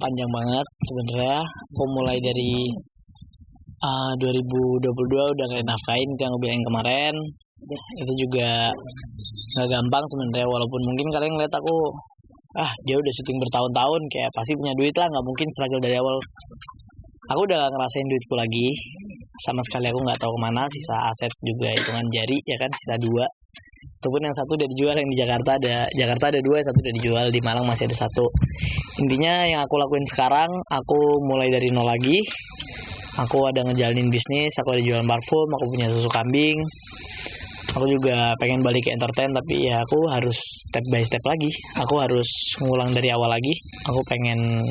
panjang banget sebenarnya. Aku mulai dari 2022 udah kayak nafkain yang aku bilang kemarin. Itu juga nggak gampang sebenarnya, walaupun mungkin kalian ngeliat aku dia udah syuting bertahun-tahun kayak pasti punya duit lah, nggak mungkin struggle dari awal. Aku udah gak ngerasain duitku lagi sama sekali, aku nggak tahu kemana. Sisa aset juga hitungan jari ya kan, sisa 2. Itu pun yang satu udah dijual, yang di Jakarta ada 2, yang satu udah dijual, di Malang masih ada 1. Intinya yang aku lakuin sekarang, aku mulai dari nol lagi. Aku ada ngejalanin bisnis, aku ada jualan parfum, aku punya susu kambing. Aku juga pengen balik ke entertain, tapi ya aku harus step by step lagi. Aku harus ngulang dari awal lagi. Aku pengen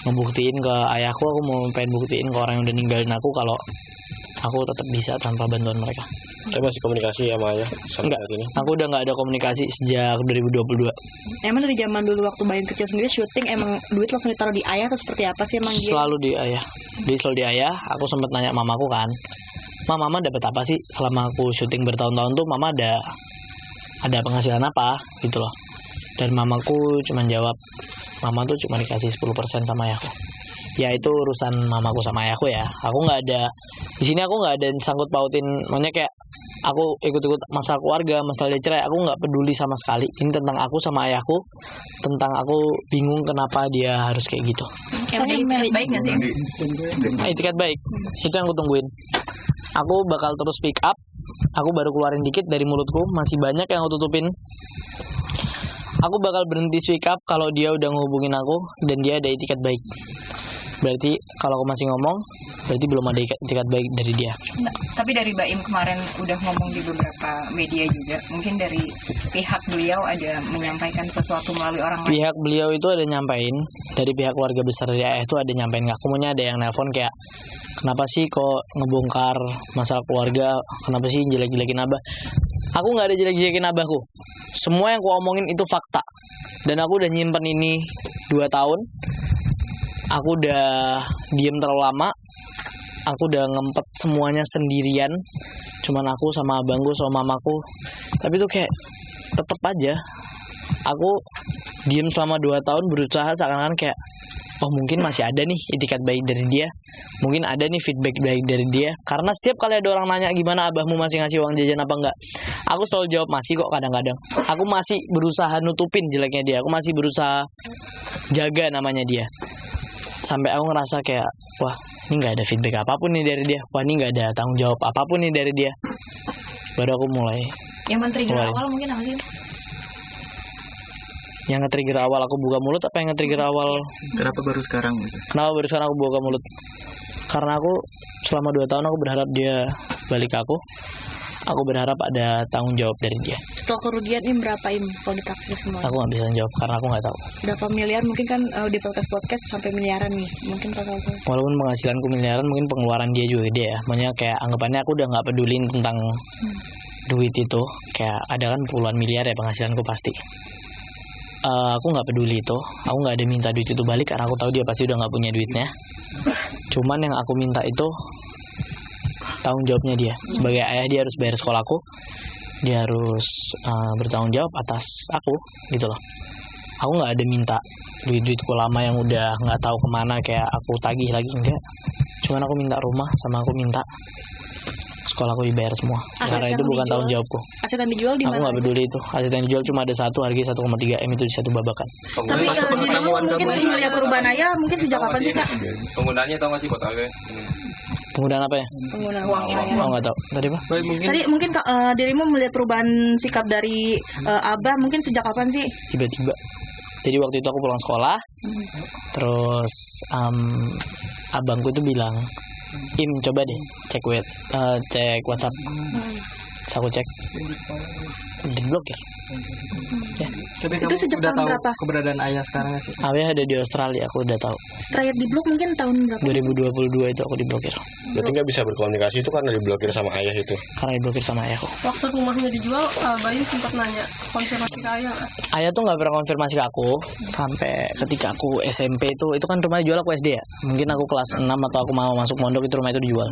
ngebuktiin ke ayahku, pengen buktiin ke orang yang udah ninggalin aku kalau aku tetap bisa tanpa bantuan mereka. Tapi masih komunikasi sama ayah sampai Enggak, hari ini? aku udah nggak ada komunikasi sejak 2022. Emang dari zaman dulu waktu Bayun kecil sendiri syuting, emang duit langsung ditaruh di ayah atau seperti apa sih emang dia? Selalu di ayah. Selalu di ayah. Aku sempat nanya mamaku kan, Mama dapat apa sih selama aku syuting bertahun-tahun tuh? Mama ada penghasilan apa gitu loh. Dan mamaku cuma jawab, mama tuh cuma dikasih 10% sama ayahku. Ya itu urusan mamaku sama ayahku ya. Aku nggak ada di sini, aku nggak ada sangkut pautin. Makanya kayak aku ikut-ikut masalah keluarga, masalah dia cerai, aku nggak peduli sama sekali. Ini tentang aku sama ayahku, tentang aku bingung kenapa dia harus kayak gitu. Kayak baik nggak sih? Itikat baik, itu yang aku tungguin. Aku bakal terus pick up. Aku baru keluarin dikit dari mulutku, masih banyak yang aku tutupin. Aku bakal berhenti speak up kalau dia udah ngehubungin aku dan dia ada itikat baik. Berarti kalau aku masih ngomong, berarti belum ada itikat baik dari dia. Nah, tapi dari Baim kemarin udah ngomong di beberapa media juga, mungkin dari pihak beliau ada menyampaikan sesuatu melalui orang lain. Pihak beliau itu ada nyampein, dari pihak keluarga besar dari ayah itu ada nyampein. Aku maunya ada yang nelpon kayak, kenapa sih kok ngebongkar masalah keluarga, kenapa sih jelek-jelekin abah. Aku gak ada jelek-jelekin abahku. Semua yang aku omongin itu fakta. Dan aku udah nyimpen ini 2 tahun. Aku udah diem terlalu lama. Aku udah ngempet semuanya sendirian. Cuman aku sama abangku sama mamaku. Tapi tuh kayak tetep aja aku diem selama 2 tahun, berusaha seakan-akan kayak mungkin masih ada nih itikat baik dari dia, mungkin ada nih feedback baik dari dia. Karena setiap kali ada orang nanya gimana abahmu masih ngasih uang jajan apa enggak, aku selalu jawab masih kok. Kadang-kadang aku masih berusaha nutupin jeleknya dia, aku masih berusaha jaga namanya dia. Sampai aku ngerasa kayak wah ini nggak ada feedback apapun nih dari dia, wah ini nggak ada tanggung jawab apapun nih dari dia. Baru aku mulai. Yang men-trigger awal mungkin apa sih? Yang nge-trigger awal aku buka mulut apa yang nge-trigger awal? Kenapa baru sekarang? Kenapa baru sekarang aku buka mulut? Karena aku selama 2 tahun aku berharap dia balik ke aku. Aku berharap ada tanggung jawab dari dia. Total kerugian ini berapa kalau ditaksir semua? Aku nggak bisa jawab karena aku nggak tahu. Berapa miliar mungkin kan di podcast sampai miliaran nih mungkin total. Walaupun penghasilanku miliaran, mungkin pengeluaran dia juga gede ya. Makanya kayak anggapannya aku udah nggak pedulin tentang duit itu. Kayak ada kan puluhan miliar ya penghasilanku pasti. Aku nggak peduli itu. Aku nggak ada minta duit itu balik karena aku tahu dia pasti udah nggak punya duitnya. Cuman yang aku minta itu tanggung jawabnya dia. Sebagai ayah dia harus bayar sekolahku. Dia harus bertanggung jawab atas aku gitu loh. Aku nggak ada minta duitku lama yang udah nggak tahu kemana kayak aku tagih lagi, enggak. Cuman aku minta rumah sama aku minta sekolahku dibayar semua. Karena itu bukan tanggung jawabku. Aset yang dijual di mana? Aku nggak peduli itu. Aset yang dijual cuma ada satu, harga 1,3 M itu di satu babakan. Tapi mungkin melihat perubahan ayah mungkin sejak kapan sih Kak? Penggunaannya tahu nggak sih kota Penggunaan apa ya? Penggunaan uang ini. Oh nggak tahu. Tadi apa? Tadi mungkin dirimu melihat perubahan sikap dari abah mungkin sejak kapan sih? Tiba-tiba. Jadi waktu itu aku pulang sekolah, terus abangku itu bilang, Im coba deh cek WhatsApp. Terus aku cek, udah diblokir. Ya. Tapi itu sejak udah tahun tahu berapa? keberadaan ayah sekarang nggak sih? Ayah ada di Australia, aku udah tahu. Terakhir di blok mungkin tahun berapa? 2022 itu aku diblokir. Berarti nggak bisa berkomunikasi itu karena diblokir sama ayah itu? Karena diblokir sama ayahku. Waktu rumahnya dijual, Bayu sempat nanya konfirmasi ke ayah. Ayah tuh nggak pernah konfirmasi ke aku sampai ketika aku SMP itu kan rumah dijual aku SD ya. Mungkin aku kelas 6 atau aku mau masuk mondok itu rumah itu dijual.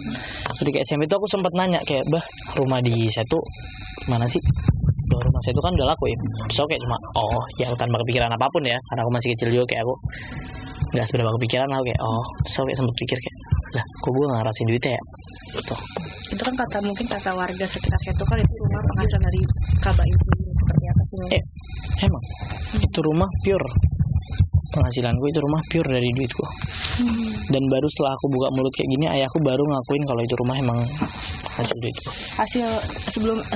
Ketika SMP itu aku sempat nanya kayak, bah rumah di Setu mana sih? bahwa rumah saya itu kan udah laku ya. Terus aku kayak cuma ya tanpa kepikiran apapun ya, karena aku masih kecil juga, kayak aku nggak seberapa kepikiran. Aku kayak terus aku kayak sempet pikir kayak, lah kok gue nggak ngerasain duitnya ya gitu. Itu kan mungkin kata warga sekitar situ kan itu rumah penghasilan dari Kak Baim sendiri, seperti apa sih? Emang itu rumah pure penghasilanku, itu rumah pure dari duitku. Dan baru setelah aku buka mulut kayak gini, ayahku baru ngakuin kalau itu rumah emang hasil duitku.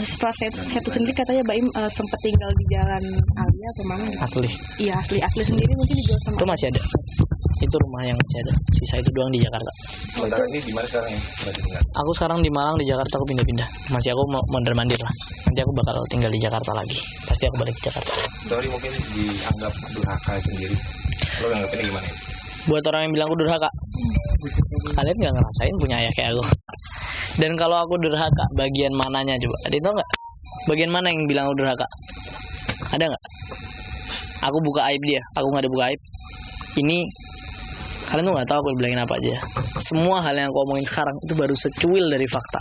Setelah saya itu sendiri katanya Baim sempat tinggal di Jalan Alia atau mana? Asli. Iya asli sendiri mungkin dijual sama. Itu masih ada. Itu rumah yang masih ada. Sisa itu doang di Jakarta. Sementara ini di mana sekarang ya? Aku sekarang di Malang, di Jakarta aku pindah-pindah. Masih aku mau mondar-mandir lah. Nanti aku bakal tinggal di Jakarta lagi. Pasti aku balik ke Jakarta. Sorry mungkin dianggap durhaka sendiri. Lo nganggapnya gimana ya? Buat orang yang bilang aku durhaka, kalian nggak ngerasain punya ayah kayak aku. Dan kalau aku durhaka, bagian mananya coba? Ada tau nggak? Bagian mana yang bilang aku durhaka? Ada nggak? Aku buka aib dia, aku nggak ada buka aib. Ini kalian tuh nggak tahu aku bilangin apa aja. Semua hal yang aku omongin sekarang itu baru secuil dari fakta.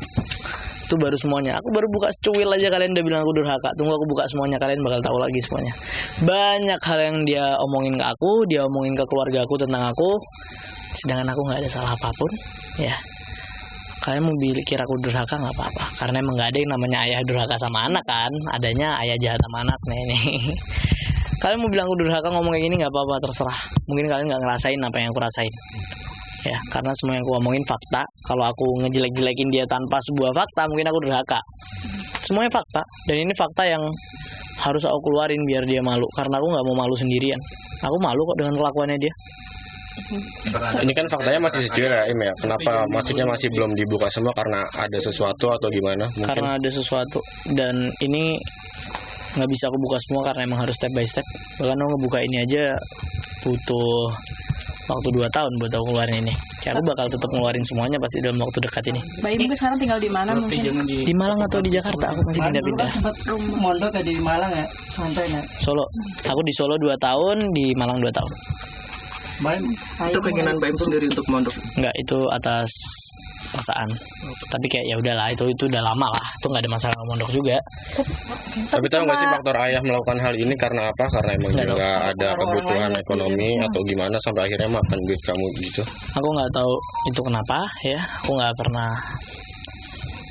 Itu baru semuanya. Aku baru buka secuil aja kalian udah bilang aku durhaka. Tunggu aku buka semuanya, kalian bakal tahu lagi semuanya. Banyak hal yang dia omongin ke aku, dia omongin ke keluarga aku tentang aku, sedangkan aku nggak ada salah apapun. Ya, kalian mau pikir aku durhaka nggak apa-apa, karena emang nggak ada yang namanya ayah durhaka sama anak kan. Adanya ayah jahat sama anak nih. Kalian mau bilang aku durhaka ngomong kayak gini nggak apa-apa, terserah. Mungkin kalian nggak ngerasain apa yang aku rasain. Ya, karena semua yang aku ngomongin fakta. Kalau aku ngejelek-jelekin dia tanpa sebuah fakta, mungkin aku durhaka. Semuanya fakta, dan ini fakta yang harus aku keluarin biar dia malu. Karena aku nggak mau malu sendirian. Aku malu kok dengan kelakuannya dia. Ini kan faktanya masih secuil ya, Im ya. Kenapa maksudnya masih belum dibuka semua, karena ada sesuatu atau gimana? Mungkin. Karena ada sesuatu, dan ini nggak bisa aku buka semua karena emang harus step by step. Bahkan aku ngebuka ini aja butuh waktu 2 tahun buat aku keluarin ini. Kayak aku bakal tetap ngeluarin semuanya pasti dalam waktu dekat ini. Baim mungkin sekarang tinggal di mana mungkin? Di Malang atau di Jakarta, aku masih pindah-pindah. Sempat mondok ya di Malang ya, santai ya. Solo. Aku di Solo 2 tahun, di Malang 2 tahun. Baim, itu keinginan Baim sendiri untuk mondok? Enggak, itu atas paksaan. Tapi kayak ya udahlah, itu udah lama lah. Itu nggak ada masalah mondok juga. Tapi tahu nggak sih faktor ayah melakukan hal ini karena apa? Karena emang dia nggak ada kebutuhan ekonomi atau gimana sampai akhirnya makan duit kamu gitu? Aku nggak tahu itu kenapa ya. Aku nggak pernah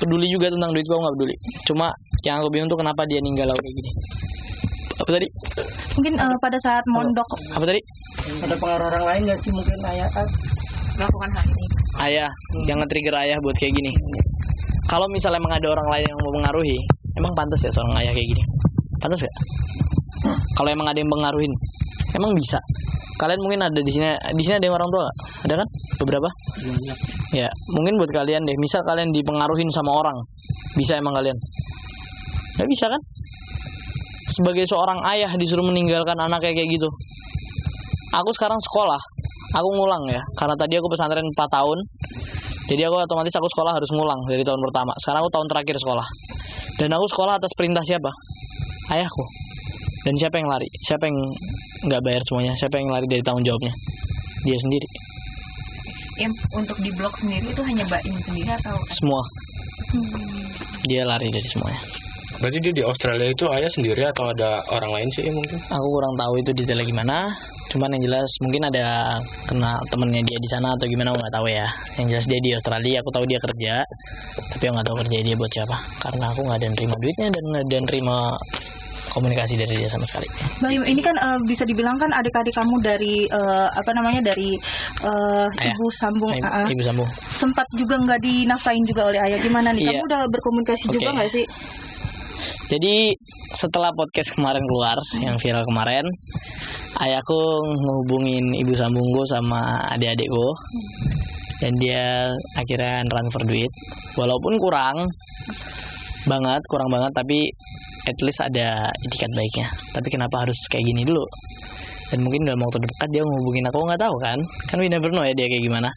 peduli juga tentang duitku, aku nggak peduli. Cuma yang aku bingung tuh kenapa dia ninggal aku kayak gini. Apa tadi? Mungkin pada saat mondok. Apa tadi? Ada pengaruh orang lain nggak sih mungkin ayah Melakukan hal ini. Ayah yang nge-trigger ayah buat kayak gini. Kalau misalnya emang ada orang lain yang mempengaruhi, emang pantas ya seorang ayah kayak gini? Pantas gak? Kalau emang ada yang mengaruhin, emang bisa. Kalian mungkin ada di sini ada yang orang tua gak? Ada kan? Beberapa? Ya, mungkin buat kalian deh. Misal kalian dipengaruhin sama orang, bisa emang kalian? Gak bisa kan? Sebagai seorang ayah disuruh meninggalkan anaknya kayak gitu. Aku sekarang sekolah, aku ngulang ya, karena tadi aku pesantren 4 tahun. Jadi aku otomatis aku sekolah harus ngulang dari tahun pertama. Sekarang aku tahun terakhir sekolah. Dan aku sekolah atas perintah siapa? Ayahku. Dan siapa yang lari? Siapa yang nggak bayar semuanya? Siapa yang lari dari tanggung jawabnya? Dia sendiri. Untuk di blog sendiri itu hanya Baim sendiri atau? Semua. Dia lari dari semuanya. Berarti dia di Australia itu ayah sendiri atau ada orang lain sih mungkin? Aku kurang tahu itu detailnya gimana. Cuman yang jelas mungkin ada kena temennya dia di sana atau gimana, aku nggak tahu ya. Yang jelas dia di Australia, aku tahu dia kerja, tapi aku nggak tahu kerja dia buat siapa. Karena aku nggak ada nerima duitnya dan nggak ada nerima komunikasi dari dia sama sekali. Baim, ini kan bisa dibilang kan adik-adik kamu dari dari ibu sambung. Ibu sambung. Sempat juga nggak dinafkain juga oleh ayah. Gimana nih? Iya. Kamu udah berkomunikasi juga nggak sih? Jadi setelah podcast kemarin keluar, yang viral kemarin, ayahku ngehubungin ibu sambungku sama adik-adikku, dan dia akhirnya transfer duit, walaupun kurang banget, tapi at least ada itikat baiknya. Tapi kenapa harus kayak gini dulu? Dan mungkin dalam waktu dekat dia ngehubungin aku, nggak tahu kan we never know ya dia kayak gimana.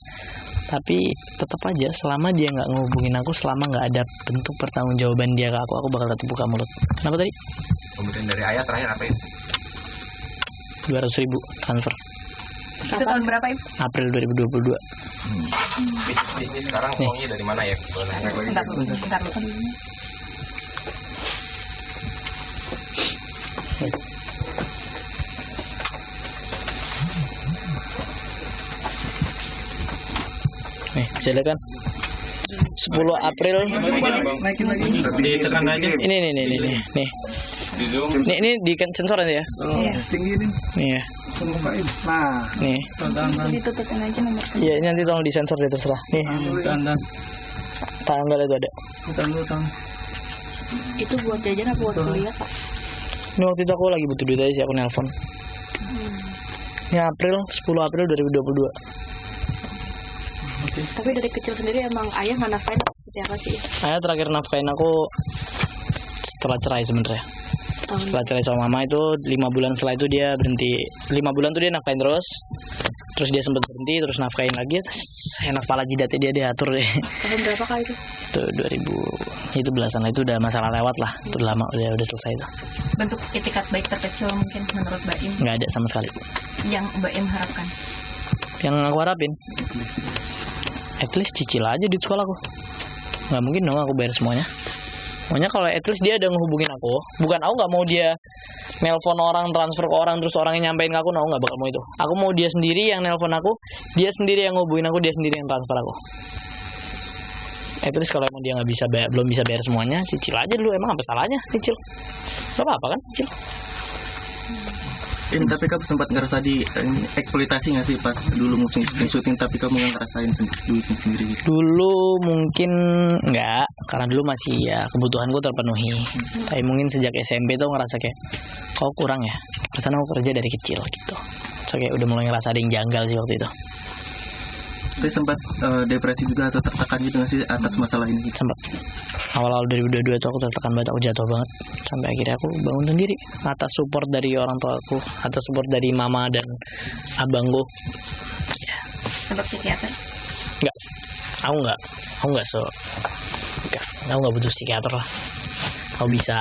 Tapi tetap aja selama dia nggak ngehubungin aku, selama nggak ada bentuk pertanggungjawaban dia ke aku bakal tetap buka mulut. Kenapa tadi? Kemudian dari ayah terakhir apa ya? 200.000 transfer. Itu tahun berapa Im? April 2022. Bisnis sekarang uangnya dari mana ya? Bentar. Nih, bisa lihat kan? 10 April. Ditekan aja. Ini nih. Ini di sensor aja ya. Iya. Nih ya. Nah, Nih. Ditutupin aja nomor. Iya, ini nanti tolong disensor deh, terserah. Nih. Tanggal itu ada. Itu buat jajan apa buat kuliah, Pak? Ini waktu itu aku lagi butuh duit aja sih, aku nelpon. Ini April, 10 April 2022. Tapi dari kecil sendiri emang ayah nggak nafkain seperti apa sih? Ayah terakhir nafkain aku setelah cerai sebenarnya. Setelah cerai sama mama itu 5 bulan setelah itu dia berhenti. 5 bulan tuh dia nafkain terus. Terus dia sempat berhenti, terus nafkain lagi. Enak pala jidatnya dia diatur deh. Tahun berapa kali itu? Itu 2000, itu belasan lah, itu udah masalah lewat lah. Itu lama, udah selesai itu. Bentuk itikat baik terkecil mungkin menurut Mbak Im Nggak ada sama sekali. yang Mbak Im harapkan. Yang aku harapin, at least cicil aja di sekolahku. Nggak mungkin dong aku bayar semuanya. Makanya kalau at least dia ada ngehubungin aku, bukan aku nggak mau dia nelpon orang, transfer ke orang, terus orangnya nyampein ke aku, no, nggak bakal mau itu. Aku mau dia sendiri yang nelpon aku, dia sendiri yang ngehubungin aku, dia sendiri yang transfer aku. At least kalau emang dia nggak bisa bayar, belum bisa bayar semuanya, cicil aja dulu. Emang apa salahnya cicil? Gak apa-apa kan cicil? tapi kamu sempat ngerasa di eksploitasi nggak sih pas dulu syuting tapi kamu nggak ngerasain duitnya sendiri gitu? Dulu mungkin enggak, karena dulu masih ya kebutuhanku terpenuhi. Tapi mungkin sejak SMP tuh ngerasa kayak kok kurang ya. Karena aku kerja dari kecil gitu. So kayak udah mulai ngerasa ada yang janggal sih waktu itu. Tapi sempat depresi juga atau tertekan gitu nggak sih atas masalah ini? Sempat. Awal-awal 2022 tuh aku tertekan banget, aku jatuh banget. Sampai akhirnya aku bangun sendiri atas support dari orang tua aku, atas support dari mama dan abangku. Sempat psikiater? Enggak. Aku enggak butuh psikiater lah. Aku bisa.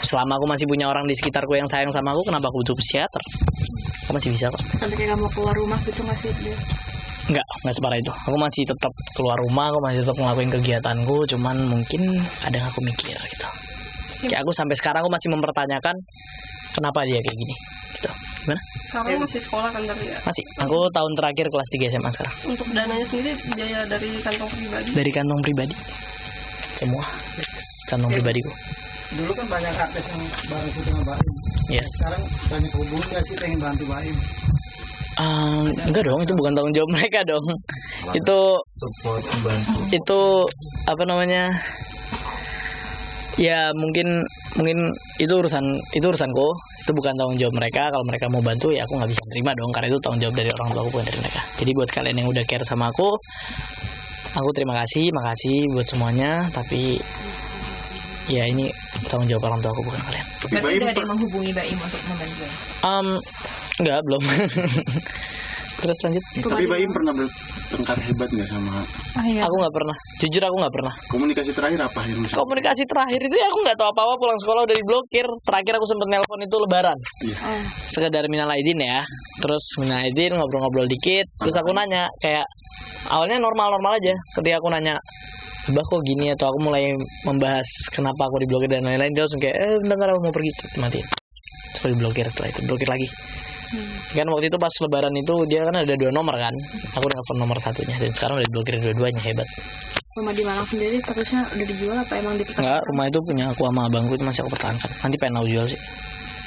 Selama aku masih punya orang di sekitarku yang sayang sama aku, kenapa aku butuh psikiater? Aku masih bisa kok. Sampai kayak kamu keluar rumah gitu nggak sih dia? Enggak separah itu. Aku masih tetap keluar rumah, aku masih tetap ngelakuin kegiatanku, cuman mungkin kadang aku mikir gitu. Kayak aku sampai sekarang aku masih mempertanyakan kenapa dia kayak gini gitu. Gimana? Sekarang masih sekolah kan tapi ya. Masih. Aku tahun terakhir kelas 3 SMA sekarang. Untuk dananya sendiri biaya dari kantong pribadi. Dari kantong pribadi. Semua dari kantong pribadiku. Dulu kan banyak artis yang bareng sama Mbak Im. Yes. Sekarang banyak hubungan nggak sih pengen bantu Mbak Im? Enggak dong, itu bukan tanggung jawab mereka dong. Itu apa namanya? Ya mungkin itu urusanku. Itu bukan tanggung jawab mereka. Kalau mereka mau bantu ya aku nggak bisa terima dong, karena itu tanggung jawab dari orang tua aku, bukan dari mereka. Jadi buat kalian yang udah care sama aku terima kasih, makasih buat semuanya. Tapi ya ini tanggung jawab orang tua aku, bukan kalian. Berarti udah ada yang menghubungi Mbak Im untuk membantu? Enggak, belum. Terus lanjut. Tapi Mbak Im pernah bertengkar hebat nggak sama? Aku nggak pernah. Jujur aku nggak pernah. Komunikasi terakhir apa yang misalnya? Komunikasi terakhir itu ya aku nggak tahu apa-apa, pulang sekolah udah diblokir. Terakhir aku sempet nelpon itu Lebaran. Iya. Sekedar minal izin ya. Terus minal izin, ngobrol-ngobrol dikit. Terus aku nanya kayak awalnya normal-normal aja. Ketika aku nanya, Mbak kok gini, atau aku mulai membahas kenapa aku diblokir dan lain-lain, dia langsung kayak bentar aku mau pergi, mati. Terus diblokir, setelah itu blokir lagi. Kan waktu itu pas Lebaran itu dia kan ada 2 nomor kan, aku nelfon nomor 1-nya dan sekarang udah diblokir 2-duanya. Hebat. Rumah di Malang sendiri terusnya udah dijual apa emang dipertahankan? Enggak, rumah itu punya aku sama abangku, itu masih aku pertahankan. Nanti pengen aku jual sih.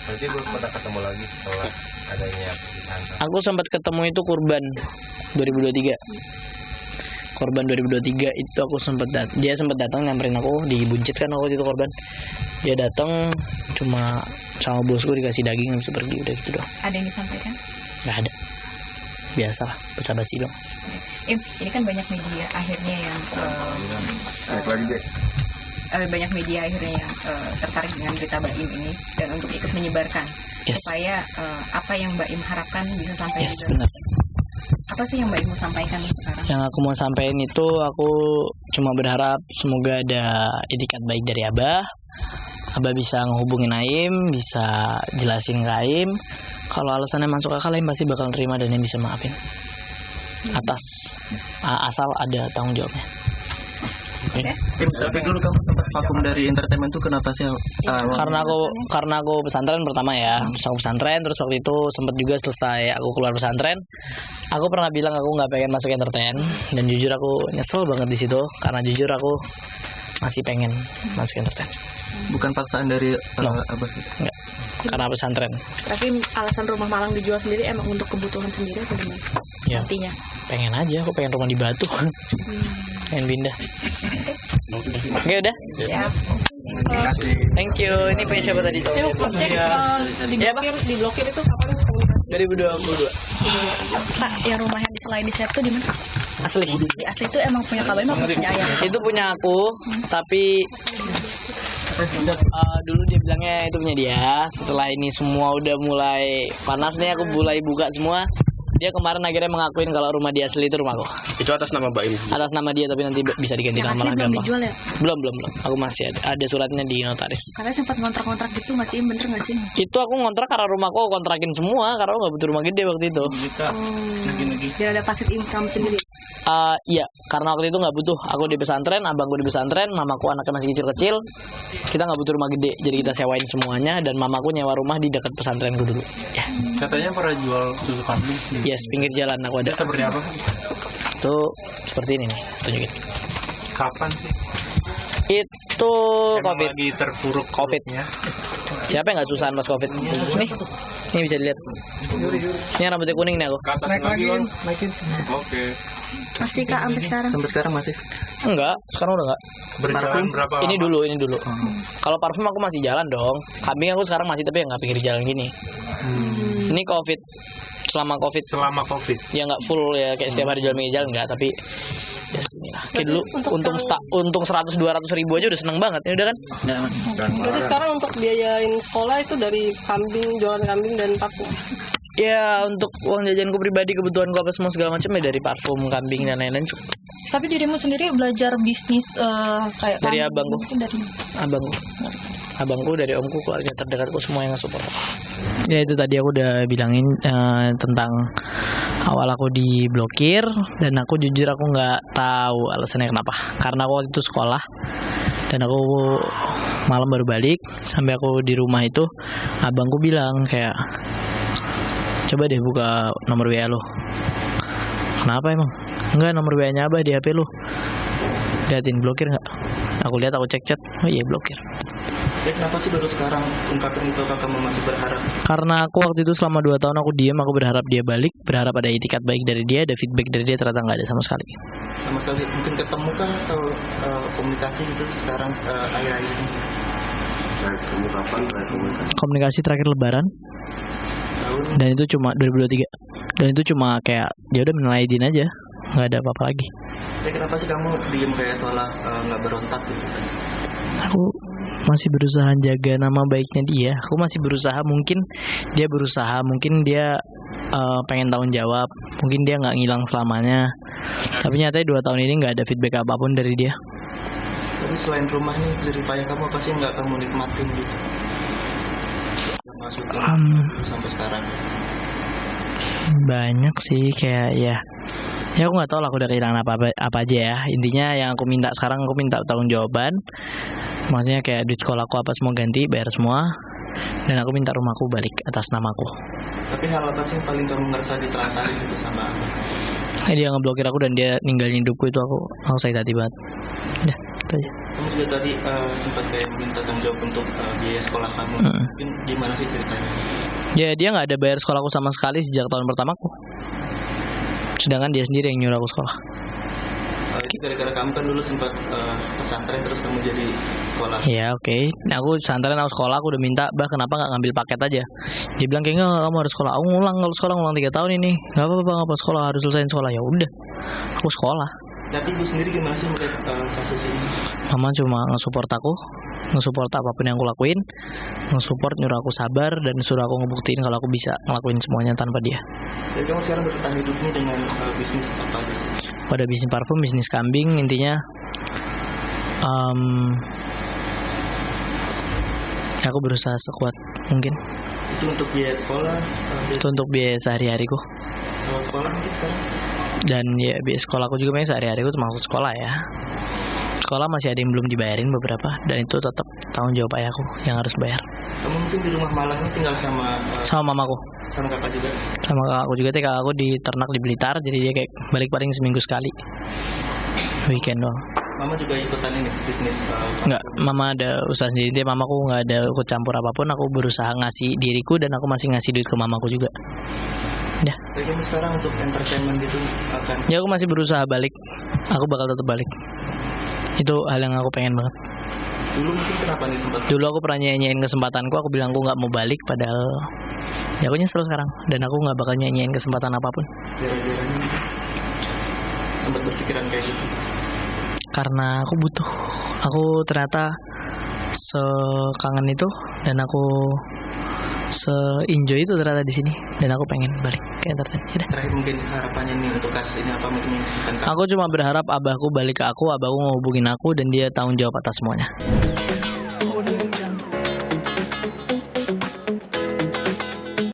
Berarti belum pernah ketemu lagi setelah adanya perpisahan? Aku sempat ketemu itu Kurban 2023. Korban 2023 itu aku dia sempat datang nyamperin aku di Buncit kan, aku itu Korban. Dia datang cuma sama bosku dikasih daging, habis itu pergi, udah gitu doang. Ada yang disampaikan? Nggak ada. Biasalah, basa-basi dong. Ini kan banyak media akhirnya yang banyak media akhirnya yang tertarik dengan berita Mbak Im ini dan untuk ikut menyebarkan supaya apa yang Mbak Im harapkan bisa sampai benar. Apa sih yang Mbak Im mau sampaikan sekarang? Yang aku mau sampaikan itu, aku cuma berharap semoga ada itikat baik dari Abah bisa ngehubungin Aim, bisa jelasin ke Aim. Kalau alasannya masuk akal, Aim pasti bakal terima dan Aim bisa maafin. Asal ada tanggung jawabnya. Tapi dulu kamu sempat vakum dari entertainment tuh kenapa sih? Karena aku pesantren pertama ya. Terus aku pesantren, terus waktu itu sempat juga selesai aku keluar pesantren. Aku pernah bilang aku nggak pengen masuk entertain, dan jujur aku nyesel banget di situ karena jujur aku masih pengen masuk entertain. Bukan paksaan dari abah? Enggak, karena pesantren. Tapi alasan rumah Malang dijual sendiri emang untuk kebutuhan sendiri atau gimana? Ya, Artinya? Pengen aja, aku pengen rumah di Batu. Pengen pindah. Oke, udah? Thank you. Ini punya siapa tadi? Diblokir itu kapan? 2022. Pak, yang rumah yang selain di Serep tuh di mana? Asli. Di asli itu emang punya Kak Baim apa punya ayah? Itu punya aku, tapi dulu dia bilangnya itu punya dia. Setelah ini semua udah mulai panas nih, aku mulai buka semua. Dia kemarin akhirnya mengakuin kalau rumah dia asli itu rumahku. Itu atas nama Baim. Atas nama dia, tapi nanti bisa diganti nama lah, belum gampang. dijual ya? Belum. Aku masih ada suratnya di notaris. Karena sempat ngontrak-ngontrak gitu, masih bener nggak sih? Itu aku ngontrak karena rumahku kontrakin semua karena aku nggak butuh rumah gede waktu itu. Biar ada passive income sendiri. Iya, karena waktu itu nggak butuh. Aku di pesantren, abangku di pesantren, mamaku anaknya masih kecil-kecil. Kita nggak butuh rumah gede, jadi kita sewain semuanya, dan mamaku nyewa rumah di dekat pesantrenku dulu. Ya. Katanya pernah jual susu kambing. Yes, pinggir jalan aku ada. Seperti apa? Itu seperti ini nih, tunjukin. Kapan sih? Itu Emang COVID. lagi terpuruk COVID-nya. Siapa yang nggak susahan pas COVID? Nih bisa dilihat. Ini rambutnya kuning nih aku. Naikin. Oke. Masih Kak sampai sekarang? Sampai sekarang masih? Enggak, sekarang udah enggak. Berjalan berapa lama? Ini dulu. Kalau parfum aku masih jalan dong. Kambing aku sekarang masih, tapi nggak pinggir jalan gini. Ini COVID. Selama COVID ya nggak full ya kayak setiap hari jual pinggir jalan, nggak, tapi ya sinilah. Kayak dulu untung 100-200 ribu aja udah seneng banget. Ini udah kan? Jadi sekarang untuk biayain sekolah itu dari kambing, jualan kambing dan parfum. Ya untuk uang jajanku pribadi, kebutuhanku apa semua segala macam ya dari parfum, kambing dan lain-lain cukup. Tapi dirimu sendiri belajar bisnis kayak Dari abangku. Dari Abangku, dari omku, keluarga terdekatku semua yang support aku. Ya itu tadi aku udah bilangin tentang awal aku diblokir, dan aku jujur aku nggak tahu alasannya kenapa. Karena aku waktu itu sekolah dan aku malam baru balik, sampai aku di rumah itu abangku bilang kayak, coba deh buka nomor WA lo. Kenapa emang? Enggak, nomor WA-nya Abah di HP lo. Liatin, blokir nggak? Aku lihat, aku cek chat, oh iya blokir. Ya kenapa sih baru sekarang ungkapin itu, kamu masih berharap? Karena aku waktu itu selama 2 tahun aku diam, aku berharap dia balik, berharap ada itikat baik dari dia, ada feedback dari dia, ternyata nggak ada sama sekali. Sama sekali, mungkin ketemu kan atau komunikasi gitu sekarang akhir-akhir ini? Ketemu kapan? Komunikasi terakhir Lebaran, dan itu cuma 2023, dan itu cuma kayak dia udah menelaidin aja, nggak ada apa-apa lagi. Ya kenapa sih kamu diem kayak seolah nggak berontak gitu kan? Aku masih berusaha jaga nama baiknya dia. Aku masih berusaha, mungkin dia berusaha, mungkin dia pengen tanggung jawab, mungkin dia nggak ngilang selamanya. Tapi nyatanya 2 tahun ini nggak ada feedback apapun dari dia. Tapi selain rumah nih, dari payah kamu apa sih nggak kamu nikmatin gitu? Masukin sampai sekarang. Banyak sih, kayak ya aku nggak tahu lah aku udah kehilangan apa aja ya. Intinya yang aku minta sekarang, aku minta tanggung jawaban. Maksudnya kayak duit sekolahku apa semua ganti, bayar semua, dan aku minta rumahku balik atas namaku. Tapi hal apa sih yang paling kamu ngerasa ditelantarin gitu sama Abah? Dia ngeblokir aku dan dia ninggalin hidupku, itu aku sakit hati banget. Ya, itu aja. Kamu juga tadi sempat kayak minta tanggung jawab untuk biaya sekolah kamu. Mungkin gimana sih ceritanya? Ya dia nggak ada bayar sekolahku sama sekali sejak tahun pertamaku. Sedangkan dia sendiri yang nyuruh aku sekolah. Itu gara-gara kamu kan dulu sempat pesantren terus kamu jadi sekolah. Ya oke. Nah, aku pesantren, aku sekolah, aku udah minta, bah kenapa nggak ngambil paket aja? Dia bilang kayak nggak, kamu harus sekolah. Aku kalau sekolah ngulang 3 tahun ini. Nggak apa-apa, nggak apa sekolah, harus selesaiin sekolah. Ya udah, aku sekolah. Tapi ibu sendiri gimana sih melihat kasus ini? Mama cuma nge-support aku, nge-support apapun yang aku lakuin, nge-support nyuruh aku sabar, dan suruh aku ngebuktiin kalau aku bisa ngelakuin semuanya tanpa dia. Jadi kamu sekarang bertahan hidupnya dengan bisnis apa aja sih? Pada bisnis parfum, bisnis kambing, intinya aku berusaha sekuat mungkin. Itu untuk biaya sekolah? Itu untuk biaya sehari-hariku. Kalau sekolah mungkin sekarang? Dan ya biaya sekolahku juga, memang sehari-hariku termasuk sekolah ya. sekolah masih ada yang belum dibayarin beberapa, dan itu tetap tanggung jawab ayahku yang harus bayar. Kamu mungkin di rumah Malang ini tinggal sama mamaku, sama kakak juga? Sama kakakku juga. Kakakku di ternak di Blitar, jadi dia kayak balik paling seminggu sekali, weekend doang. Mama juga ikutan ini bisnis? Enggak, mama ada usaha sendiri. Dia mamaku nggak ada ikut campur apapun. Aku berusaha ngasih diriku, dan aku masih ngasih duit ke mamaku juga. Ya. Jadi kamu sekarang untuk entertainment gitu akan? Ya, aku masih berusaha balik. Aku bakal tetap balik. Itu hal yang aku pengen banget. Dulu mungkin kenapa nih sempat? Dulu aku pernah nyanyiin kesempatanku. Aku bilang aku nggak mau balik, padahal ya aku nyesel sekarang. Dan aku nggak bakal nyanyiin kesempatan apapun. Gara-garanya sempat berpikiran kayak gitu? Karena aku butuh. Aku ternyata sekangen itu, dan aku se-enjoy itu ternyata di sini, dan aku pengen balik ke entertainment. Terakhir mungkin harapannya nih untuk kasus ini apa mungkin? Aku cuma berharap abahku balik ke aku, abahku ngehubungin aku, dan dia tanggung jawab atas semuanya.